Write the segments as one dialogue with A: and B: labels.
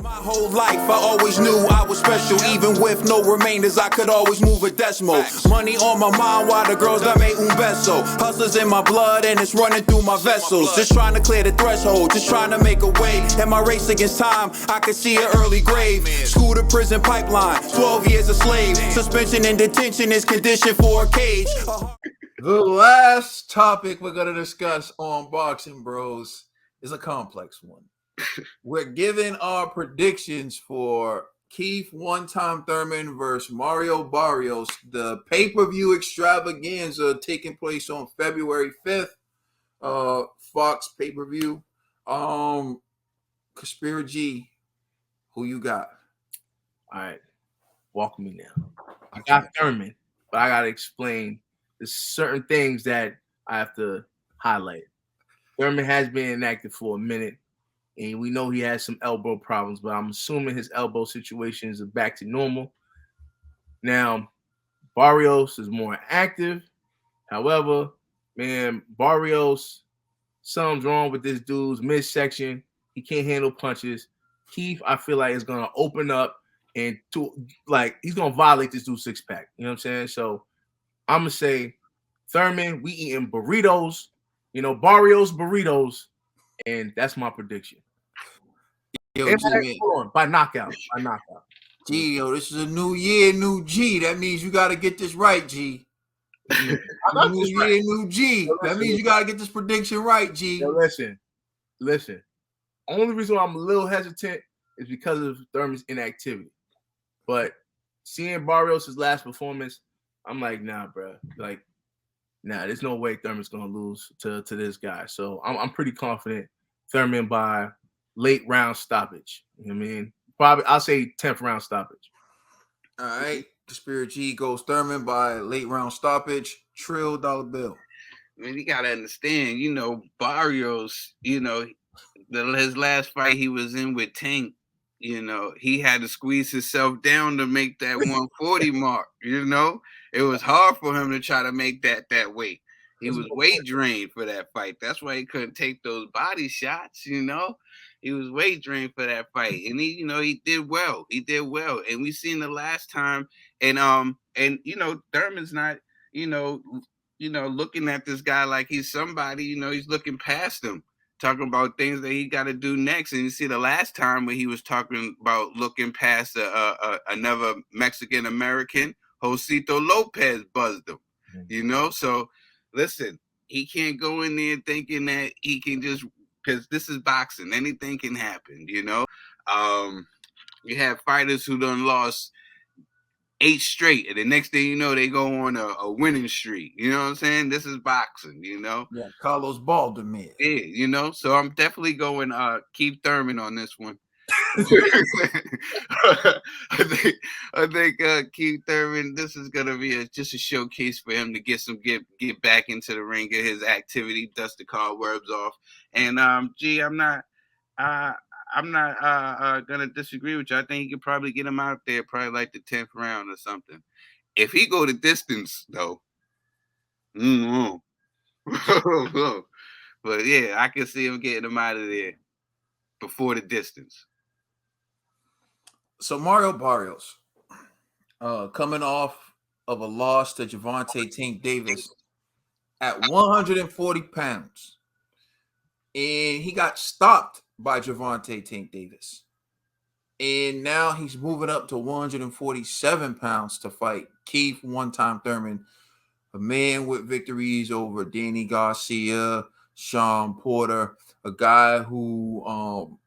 A: My whole life, I always knew I was special. Even with no remainders, I could always move a decimal. Money on my mind while the girls that made un beso. Hustlers in my blood and it's running through my vessels. Just trying to clear the threshold, just trying to make a way. In my race against time, I could see an early grave. School to prison pipeline, 12 years a slave. Suspension and detention is conditioned for a cage.
B: The last topic we're going to discuss on Boxing Bros is a complex one. We're giving our predictions for Keith One-Time Thurman versus Mario Barrios, the pay-per-view extravaganza taking place on February 5th, Fox pay-per-view. Conspiracy G, who you got?
C: All right, walk me now. I got Thurman, but I got to explain there's certain things that I have to highlight. Thurman has been inactive for a minute, and we know he has some elbow problems, but I'm assuming his elbow situations are back to normal. Now, Barrios is more active. However, man, Barrios, something's wrong with this dude's midsection. He can't handle punches. Keith, I feel like, is going to open up and he's going to violate this dude's six-pack. You know what I'm saying? So I'm going to say, Thurman, we eating burritos, Barrios burritos, and that's my prediction.
B: Yo,
C: by knockout.
B: G, this is a new year, new G. That means you got to get this right, G. New year, new G. That means you got to get this prediction right, G.
C: Yo, listen. Only reason why I'm a little hesitant is because of Thurman's inactivity. But seeing Barrios' last performance, I'm like, nah, bro. Like, nah, there's no way Thurman's gonna lose to this guy. So I'm pretty confident Thurman by late round stoppage. You know what I mean? Probably I'll say 10th round stoppage.
B: All right. Spirit G goes Thurman by late round stoppage. Trill dollar bill.
D: Man, you gotta understand, Barrios, his last fight he was in with Tank, he had to squeeze himself down to make that 140 mark. It was hard for him to try to make that weight. He was weight drained for that fight. That's why he couldn't take those body shots. He was weight drained for that fight, and he did well. He did well, and we seen the last time, and Thurman's not looking at this guy like he's somebody. He's looking past him, talking about things that he got to do next. And you see the last time when he was talking about looking past another Mexican American, Josito Lopez buzzed him. So listen, he can't go in there thinking that he can just, because this is boxing, anything can happen. You have fighters who done lost 8 straight, and the next thing you know, they go on a winning streak. You know what I'm saying? This is boxing,
B: Yeah, Carlos Balderman.
D: Yeah, so I'm definitely going Keith Thurman on this one. I think Keith Thurman, this is gonna be just a showcase for him to get back into the ring, get his activity, dust the cobwebs off. And G, I'm not gonna disagree with you. I think he could probably get him out there, probably like the 10th round or something. If he go the distance though, but yeah, I can see him getting him out of there before the distance.
B: So Mario Barrios, coming off of a loss to Gervonta Tank Davis at 140 pounds, and he got stopped by Gervonta Tank Davis. And now he's moving up to 147 pounds to fight Keith One-Time Thurman, a man with victories over Danny Garcia, Sean Porter, a guy who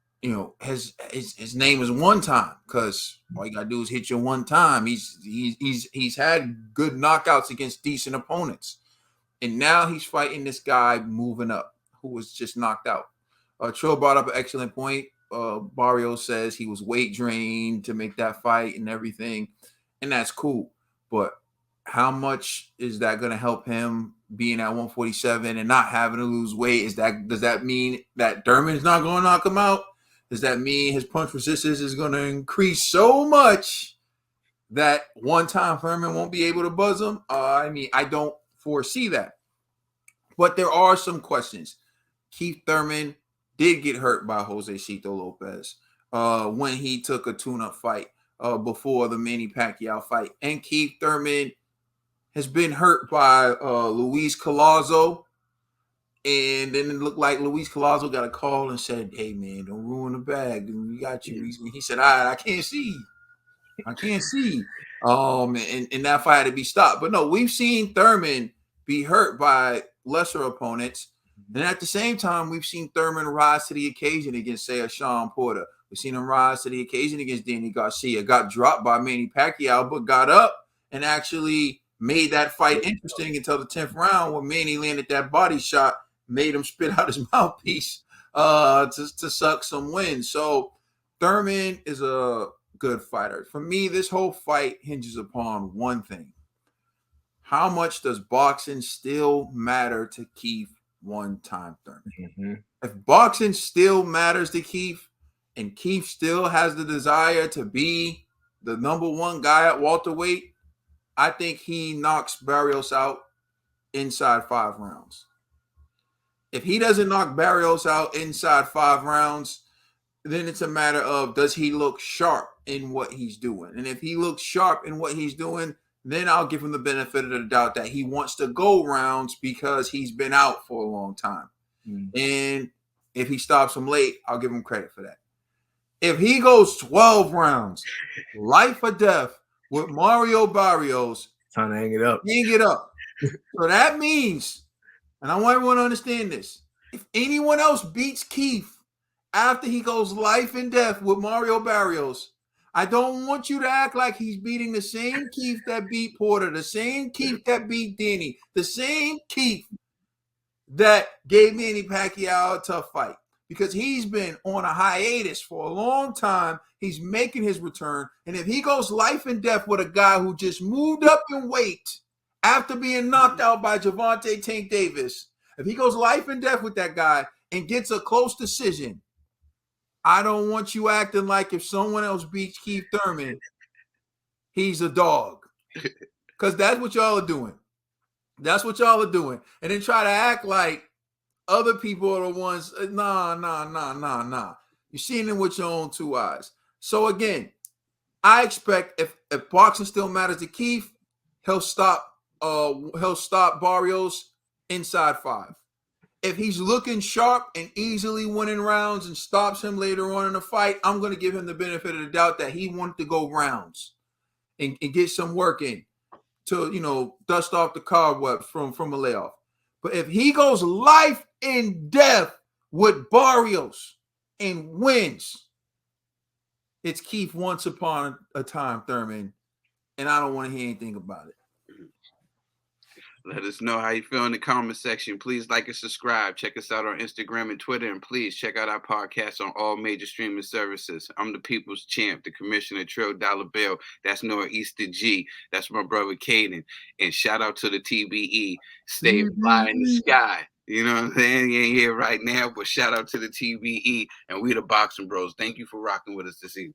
B: his name is One Time, because all you gotta do is hit you one time. He's had good knockouts against decent opponents, and now he's fighting this guy moving up who was just knocked out. Trill brought up an excellent point. Barrios says he was weight drained to make that fight and everything, and that's cool. But how much is that going to help him being at 147 and not having to lose weight? Does that mean that Thurman's not going to knock him out? Does that mean his punch resistance is going to increase so much that One-Time Thurman won't be able to buzz him? I don't foresee that. But there are some questions. Keith Thurman did get hurt by Josecito Lopez. when he took a tune-up fight before the Manny Pacquiao fight. And Keith Thurman has been hurt by Luis Collazo. And then it looked like Luis Collazo got a call and said, "Hey, man, don't ruin the bag. We got you." He said, I can't see. I can't see. And that fight had to be stopped. But no, we've seen Thurman be hurt by lesser opponents. And at the same time, we've seen Thurman rise to the occasion against, say, a Sean Porter. We've seen him rise to the occasion against Danny Garcia. Got dropped by Manny Pacquiao, but got up and actually made that fight interesting until the 10th round when Manny landed that body shot, made him spit out his mouthpiece to suck some wind. So Thurman is a good fighter. For me, this whole fight hinges upon one thing. How much does boxing still matter to Keith one-time Thurman?
C: Mm-hmm.
B: If boxing still matters to Keith and Keith still has the desire to be the number one guy at welterweight, I think he knocks Barrios out inside 5 rounds. If he doesn't knock Barrios out inside 5 rounds, then it's a matter of, does he look sharp in what he's doing? And if he looks sharp in what he's doing, then I'll give him the benefit of the doubt that he wants to go rounds because he's been out for a long time. And if he stops him late, I'll give him credit for that. If he goes 12 rounds, life or death with Mario Barrios,
C: trying to hang it up.
B: So that means, and I want everyone to understand this, if anyone else beats Keith after he goes life and death with Mario Barrios, I don't want you to act like he's beating the same Keith that beat Porter, the same Keith that beat Danny, the same Keith that gave Manny Pacquiao a tough fight. Because he's been on a hiatus for a long time. He's making his return. And if he goes life and death with a guy who just moved up in weight after being knocked out by Gervonta Tank Davis, if he goes life and death with that guy and gets a close decision, I don't want you acting like if someone else beats Keith Thurman, he's a dog. Because that's what y'all are doing. That's what y'all are doing. And then try to act like other people are the ones. Nah. You're seeing it with your own 2 eyes. So again, I expect if boxing still matters to Keith, he'll stop Barrios inside 5. If he's looking sharp and easily winning rounds and stops him later on in the fight, I'm going to give him the benefit of the doubt that he wanted to go rounds and get some work in to, dust off the cobwebs from a layoff. But if he goes life and death with Barrios and wins, it's Keith once upon a time Thurman, and I don't want to hear anything about it.
D: Let us know how you feel in the comment section. Please like and subscribe. Check us out on Instagram and Twitter. And please check out our podcast on all major streaming services. I'm the People's Champ, the Commissioner Trill Dollar Bill. That's Northeaster G. That's my brother Caden. And shout out to the TBE. Stay fly in the sky. You know what I'm saying? He ain't here right now, but shout out to the TBE. And we the Boxing Bros. Thank you for rocking with us this evening.